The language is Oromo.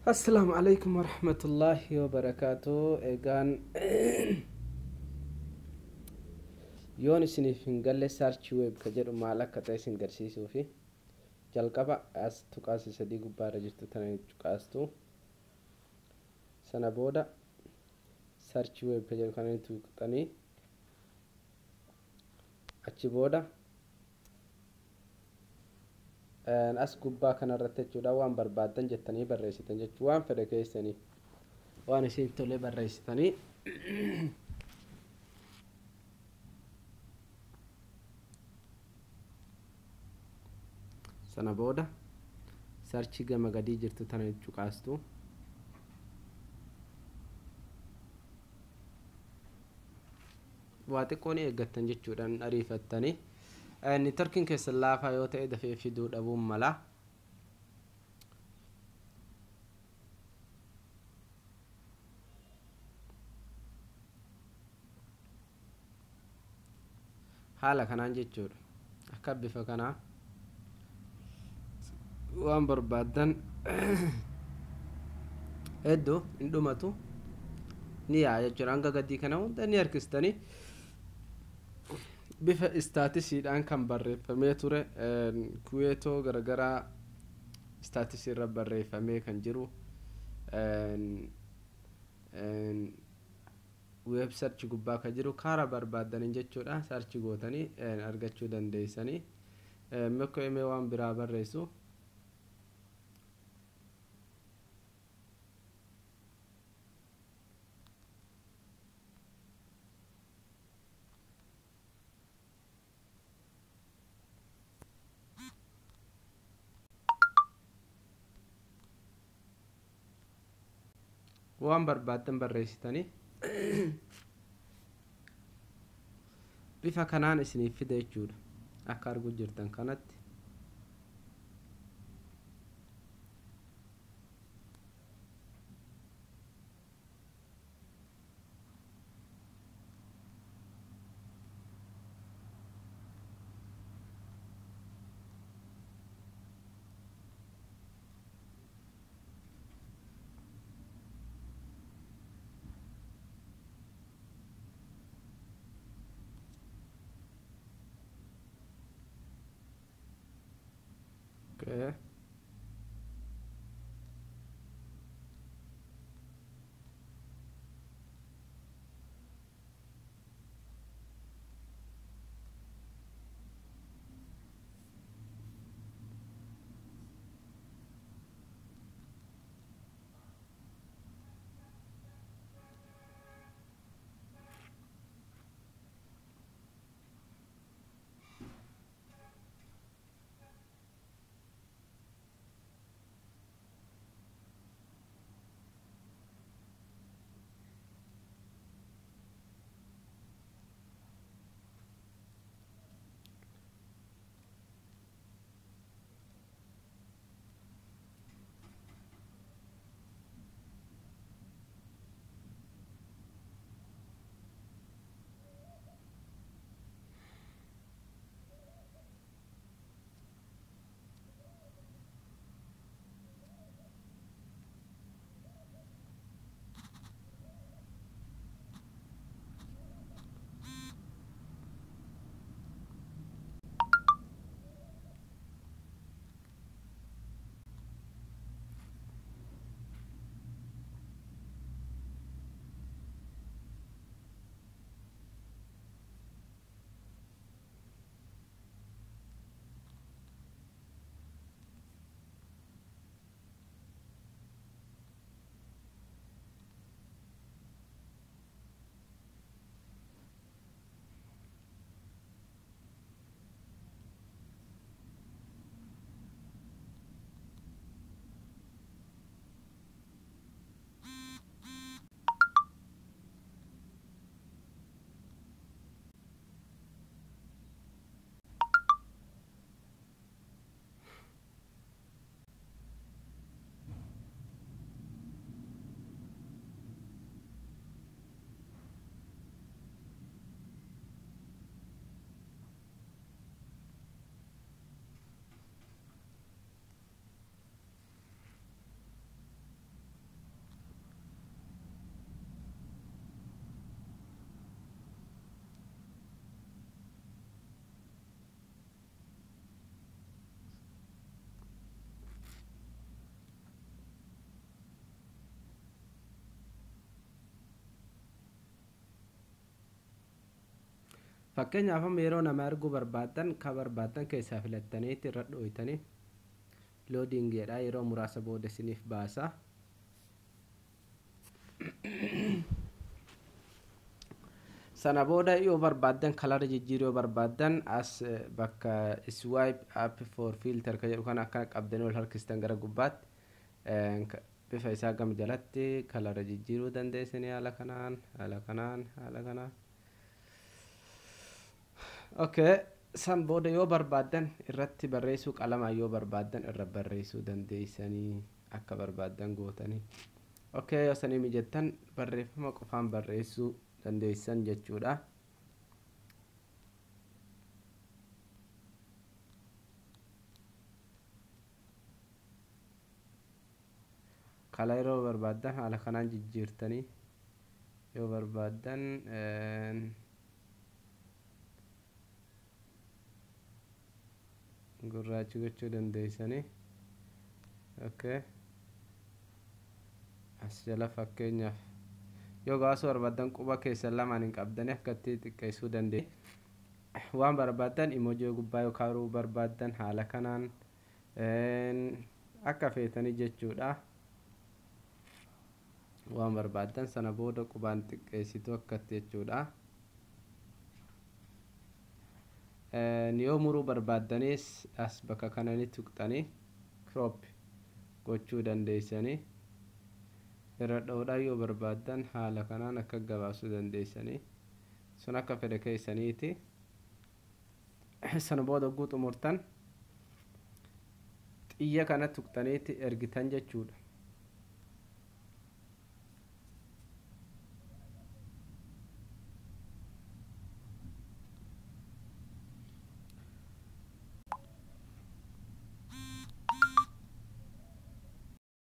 السلام عليكم ورحمة الله وبركاته إيجان يون سنين قال لي سارتش ويب كجر مالك كتايسن قرسيسو في جالقبا أس تقاسي صديق بارا جرتو تاني تقاستو سنة بودا سارتش ويب كجر كاني تقاني أتش بودا as gubbaa kanarratti jechuudha waan barbaaddan jettanii barreessitan jechuu waan fedhe keessanii waan isiif tolee barreessitanii sana booda sarchi gama gadii jirtu tana jechuu qaastu waa xiqqoon eeggattan jechuudhaan ariifattanii ni tarkin keessa laafaa yoo ta'e dafee fiduu dhabuun mala haala kanaan jechuudha akka bifa kanaa waan barbaaddan hedduu hin dhumatu ni yaa jechuudha hanga gadii kana hunda ni harkistanii bifa istaatisiidhaan kan barreeffamee ture kuweetoo garagaraa istaatisii irra barreeffamee kan jiru weeb sarchi gubbaa kan jiru kaara barbaaddan jechuudha sarchi gootanii argachuu dandeeysanii mekko emee waan biraa barreessu waan barbaaddan barreessitanii bifa kanaan isiniif fida jechuudha akka arguu jirtan kanatti fakkeenyaaf amma yeroo nama erguu barbaaddan ka barbaaddan keessaa filattaniitti irra dhooytanii loadingiidha yeroo muraasa booda isiniif baasa. sana booda yoo barbaaddan kalara jijjiiruu yoo barbaaddan as bakka swipe up for filter ka jedhu kana akka qabdanii ol harkistan gara gubbaatti bifa isaa gam jalatti kalara jijjiiruu dandeessanii haala kanaan. Okay, san booda yoo barbaaddan irratti barreessuu qalamaan yoo barbaaddan irra barreessuu dandeessanii akka barbaaddan gootanii. Okay, yoo sanii mijettan barreeffama qofaan barreessuu dandeessan jechuudha. Kala yeroo barbaaddan haala kanaan jijjiirtanii yoo barbaaddan gurraacha gochuu dandeessanii. Okay, as jala fakkeenyaaf yoo gaasoo barbaaddan quba keessan lamaan hin qabdanii akkatti xiqqeessuu dandeessu. waan barbaaddan emoojii gubbaa yoo kaaruu barbaaddan haala kanaan akka feetanii jechuudha. waan barbaaddan sana booda qubaan xiqqeessitu akkatti jechuudha. yoo muruu barbaaddanis as bakka kananii tuqxanii crop gochuu dandeessanii irra dhoodhaa yoo barbaaddan haala kanaan akka gabaasuu dandeessanii sun akka fedha keessaniiti. sana booda guutuu murtan xiyya kana tuqxaniitti ergitan jechuudha.